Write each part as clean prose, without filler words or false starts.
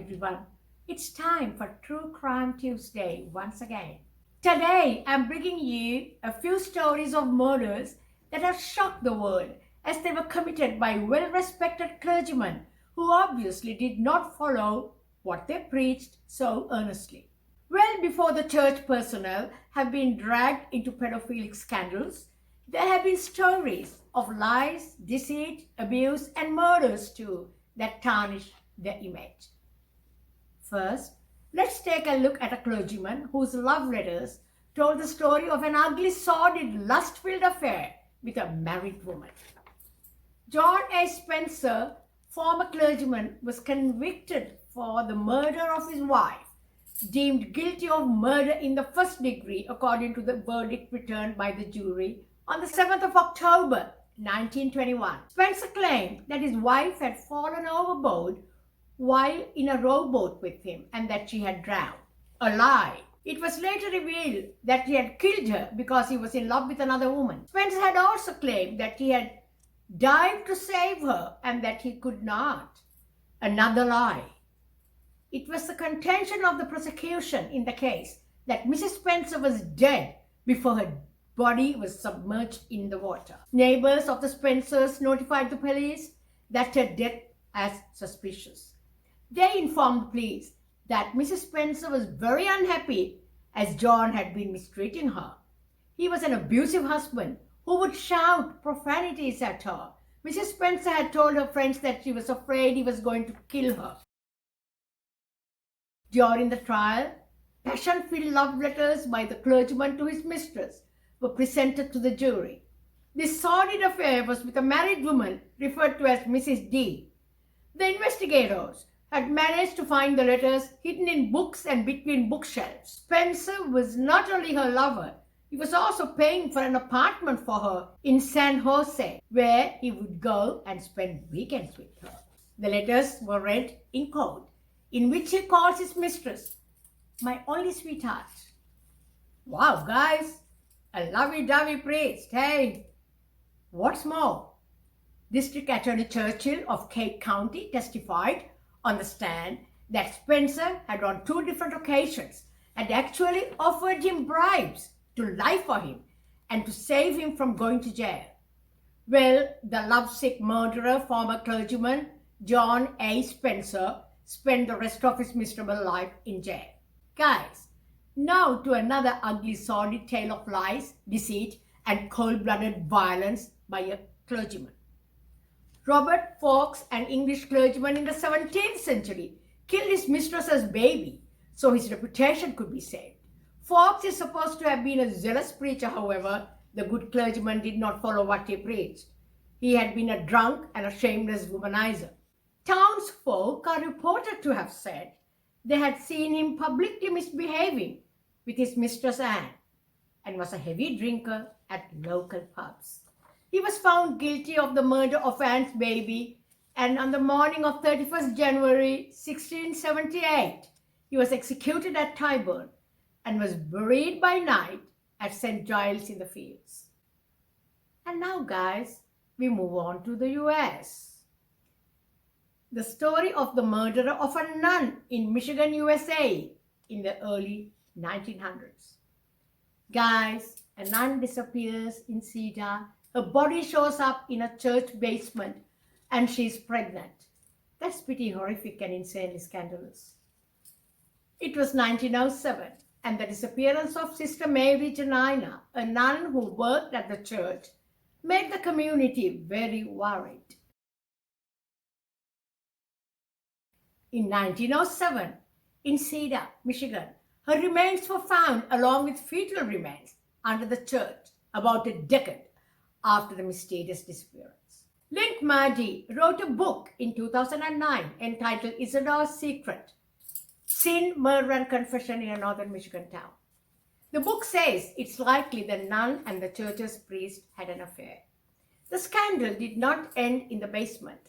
everyone. It's time for True Crime Tuesday once again. Today, I'm bringing you a few stories of murders that have shocked the world as they were committed by well-respected clergymen who obviously did not follow what they preached so earnestly. Well before the church personnel have been dragged into pedophilic scandals, there have been stories of lies, deceit, abuse, and murders too that tarnish their image. First, let's take a look at a clergyman whose love letters told the story of an ugly, sordid, lust-filled affair with a married woman. John A. Spencer, former clergyman, was convicted for the murder of his wife, deemed guilty of murder in the first degree according to the verdict returned by the jury on the 7th of October 1921. Spencer claimed that his wife had fallen overboard while in a rowboat with him and that she had drowned. A lie. It was later revealed that he had killed her because he was in love with another woman. Spencer had also claimed that he had dived to save her and that he could not. Another lie. It was the contention of the prosecution in the case that Mrs. Spencer was dead before her body was submerged in the water. Neighbors of the Spencers notified the police that her death as suspicious. They informed the police that Mrs. Spencer was very unhappy as John had been mistreating her. He was an abusive husband who would shout profanities at her. Mrs. Spencer had told her friends that she was afraid he was going to kill her. During the trial, passion-filled love letters by the clergyman to his mistress were presented to the jury. This sordid affair was with a married woman referred to as Mrs. D. The investigators had managed to find the letters hidden in books and between bookshelves. Spencer was not only her lover, he was also paying for an apartment for her in San Jose, where he would go and spend weekends with her. The letters were read in code, in which he calls his mistress, "My only sweetheart." Wow, guys, a lovey-dovey priest, hey! What's more, District Attorney Churchill of Cade County testified on the stand that Spencer had on 2 different occasions had actually offered him bribes to lie for him and to save him from going to jail. Well, the lovesick murderer, former clergyman John A. Spencer, spent the rest of his miserable life in jail. Guys, now to another ugly, sordid tale of lies, deceit, and cold-blooded violence by a clergyman. Robert Fawkes, an English clergyman in the 17th century, killed his mistress's baby so his reputation could be saved. Fawkes is supposed to have been a zealous preacher, however, the good clergyman did not follow what he preached. He had been a drunk and a shameless womanizer. Townsfolk are reported to have said they had seen him publicly misbehaving with his mistress Anne and was a heavy drinker at local pubs. He was found guilty of the murder of Anne's baby, and on the morning of 31st January 1678, he was executed at Tyburn and was buried by night at St. Giles in the Fields. And now, guys, we move on to the US. The story of the murder of a nun in Michigan, USA in the early 1900s. Guys, a nun disappears in Cedar. Her body shows up in a church basement and she's pregnant. That's pretty horrific and insanely scandalous. It was 1907 and the disappearance of Sister Mary Janina, a nun who worked at the church, made the community very worried. In 1907, in Cedar, Michigan, her remains were found along with fetal remains under the church about a decade after the mysterious disappearance. Link Mardi wrote a book in 2009 entitled Isadore's Secret: Sin, Murder, and Confession in a Northern Michigan Town. The book says it's likely the nun and the church's priest had an affair. The scandal did not end in the basement.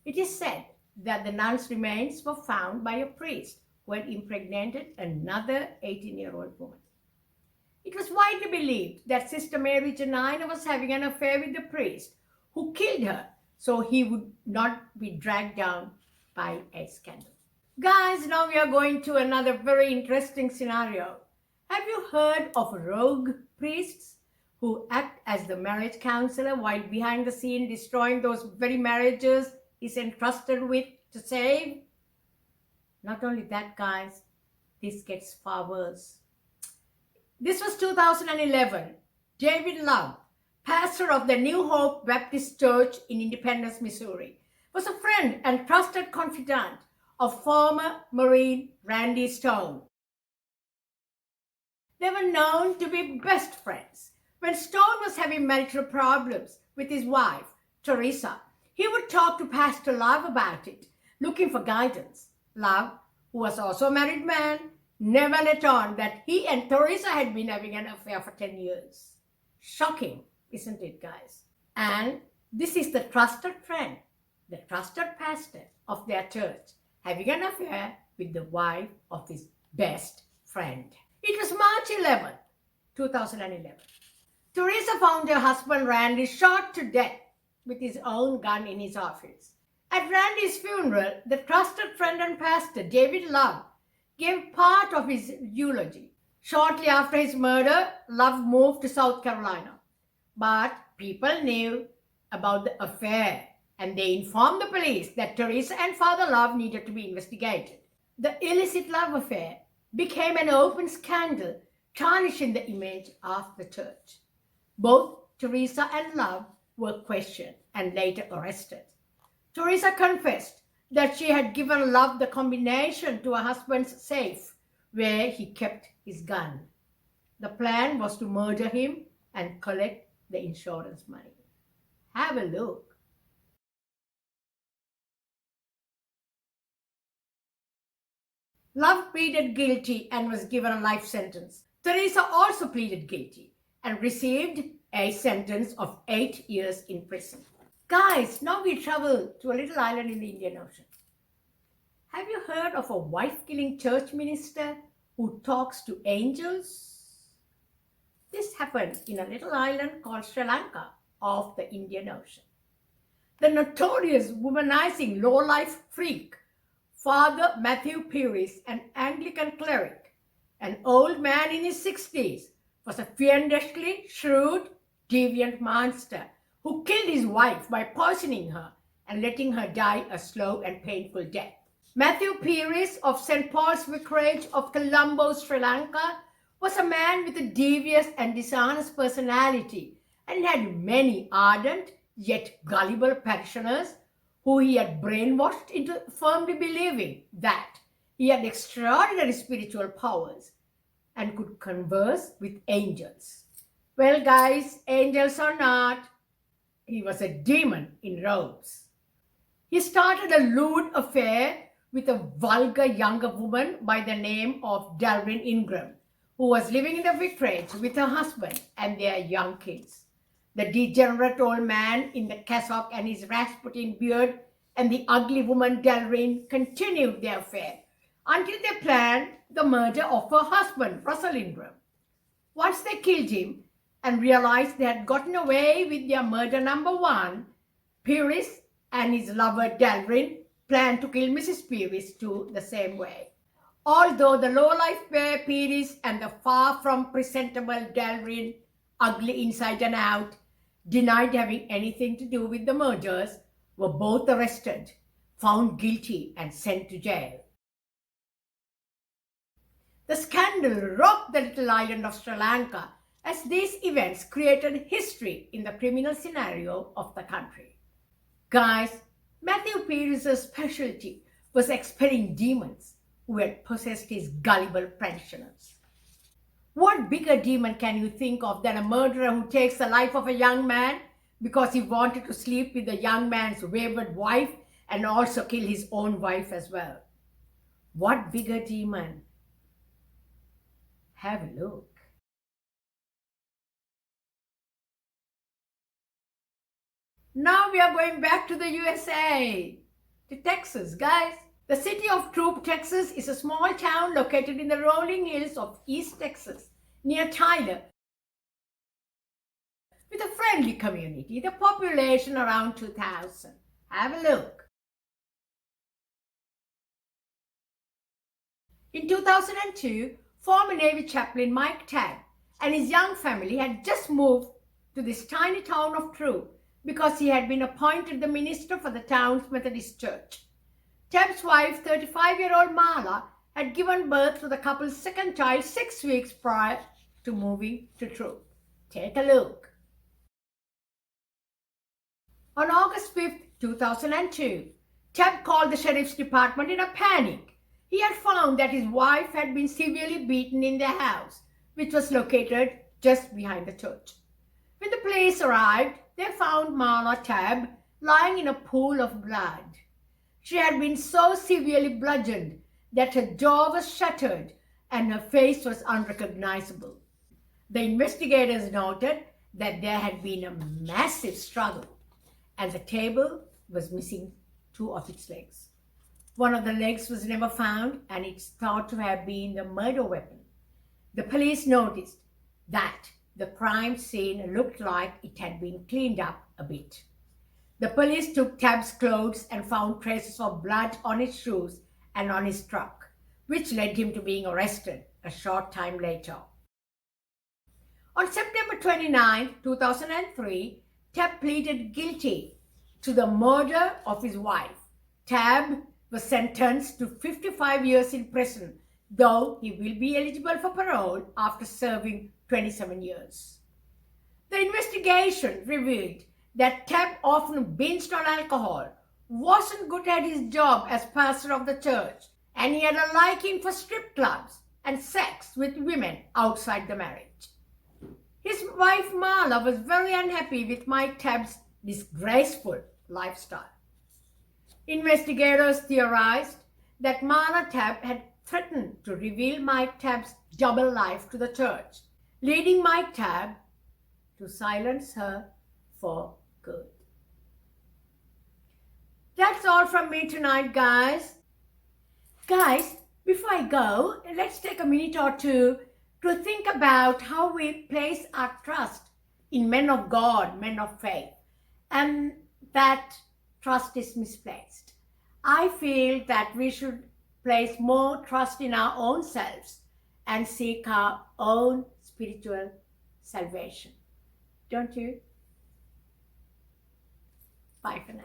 It is said that the nun's remains were found by a priest who had impregnated another 18-year-old woman. It was widely believed that Sister Mary Janina was having an affair with the priest who killed her so he would not be dragged down by a scandal. Guys, now we are going to another very interesting scenario. Have you heard of rogue priests who act as the marriage counselor while behind the scene destroying those very marriages he's entrusted with to save? Not only that, guys, this gets far worse. This was 2011. David Love, pastor of the New Hope Baptist Church in Independence, Missouri, was a friend and trusted confidant of former Marine Randy Stone. They were known to be best friends. When Stone was having marital problems with his wife, Teresa, he would talk to Pastor Love about it, looking for guidance. Love, who was also a married man, never let on that he and Teresa had been having an affair for 10 years. Shocking, isn't it, guys? And this is the trusted friend, the trusted pastor of their church, having an affair with the wife of his best friend. It was March 11, 2011. Teresa found her husband Randy shot to death with his own gun in his office. At Randy's funeral, the trusted friend and pastor, David Love, gave part of his eulogy. Shortly after his murder, Love moved to South Carolina. But people knew about the affair and they informed the police that Teresa and Father Love needed to be investigated. The illicit love affair became an open scandal, tarnishing the image of the church. Both Teresa and Love were questioned and later arrested. Teresa confessed that she had given Love the combination to her husband's safe, where he kept his gun. The plan was to murder him and collect the insurance money. Have a look. Love pleaded guilty and was given a life sentence. Teresa also pleaded guilty and received a sentence of 8 years in prison. Guys, now we travel to a little island in the Indian Ocean. Have you heard of a wife-killing church minister who talks to angels? This happened in a little island called Sri Lanka off the Indian Ocean. The notorious womanizing low-life freak, Father Matthew Pierce, an Anglican cleric, an old man in his 60s, was a fiendishly shrewd, deviant monster who killed his wife by poisoning her and letting her die a slow and painful death. Matthew Pierce of St. Paul's Vicarage of Colombo, Sri Lanka, was a man with a devious and dishonest personality and had many ardent yet gullible parishioners who he had brainwashed into firmly believing that he had extraordinary spiritual powers and could converse with angels. Well, guys, angels or not, he was a demon in robes. He started a lewd affair with a vulgar younger woman by the name of Dalryn Ingram, who was living in the vicarage with her husband and their young kids. The degenerate old man in the cassock and his Rasputin beard and the ugly woman Dalryn continued their affair until they planned the murder of her husband, Russell Ingram. Once they killed him and realized they had gotten away with their murder number one, Pierce and his lover Dalryn planned to kill Mrs. Pierce too the same way. Although the low-life pair Pierce and the far from presentable Dalryn, ugly inside and out, denied having anything to do with the murders, were both arrested, found guilty and sent to jail. The scandal rocked the little island of Sri Lanka as these events created history in the criminal scenario of the country. Guys, Matthew Pierce's specialty was expelling demons who had possessed his gullible parishioners. What bigger demon can you think of than a murderer who takes the life of a young man because he wanted to sleep with the young man's wayward wife and also kill his own wife as well? What bigger demon? Have a look. Now we are going back to the USA, to Texas, guys. The city of Troop, Texas is a small town located in the rolling hills of East Texas, near Tyler, with a friendly community, the population around 2,000. Have a look. In 2002, former Navy chaplain Mike Tabb and his young family had just moved to this tiny town of True because he had been appointed the minister for the town's Methodist church. Tabb's wife, 35-year-old Marla, had given birth to the couple's second child 6 weeks prior to moving to True. Take a look. On August 5, 2002, Tabb called the sheriff's department in a panic. He had found that his wife had been severely beaten in their house, which was located just behind the church. When the police arrived, they found Marla Tabb lying in a pool of blood. She had been so severely bludgeoned that her jaw was shattered and her face was unrecognizable. The investigators noted that there had been a massive struggle and the table was missing 2 of its legs. One of the legs was never found and it's thought to have been the murder weapon. The police noticed that the crime scene looked like it had been cleaned up a bit. The police took Tabb's clothes and found traces of blood on his shoes and on his truck, which led him to being arrested a short time later. On September 29, 2003, Tabb pleaded guilty to the murder of his wife. Tabb was sentenced to 55 years in prison, though he will be eligible for parole after serving 27 years. The investigation revealed that Tabb often binged on alcohol, wasn't good at his job as pastor of the church, and he had a liking for strip clubs and sex with women outside the marriage. His wife Marla was very unhappy with Mike Tabb's disgraceful lifestyle. Investigators theorized that Marla Tabb had threatened to reveal Mike Tabb's double life to the church, leading Mike Tabb to silence her for good. That's all from me tonight, guys. Guys, before I go, let's take a minute or two to think about how we place our trust in men of God, men of faith, and that trust is misplaced. I feel that we should place more trust in our own selves and seek our own spiritual salvation. Don't you? Bye for now.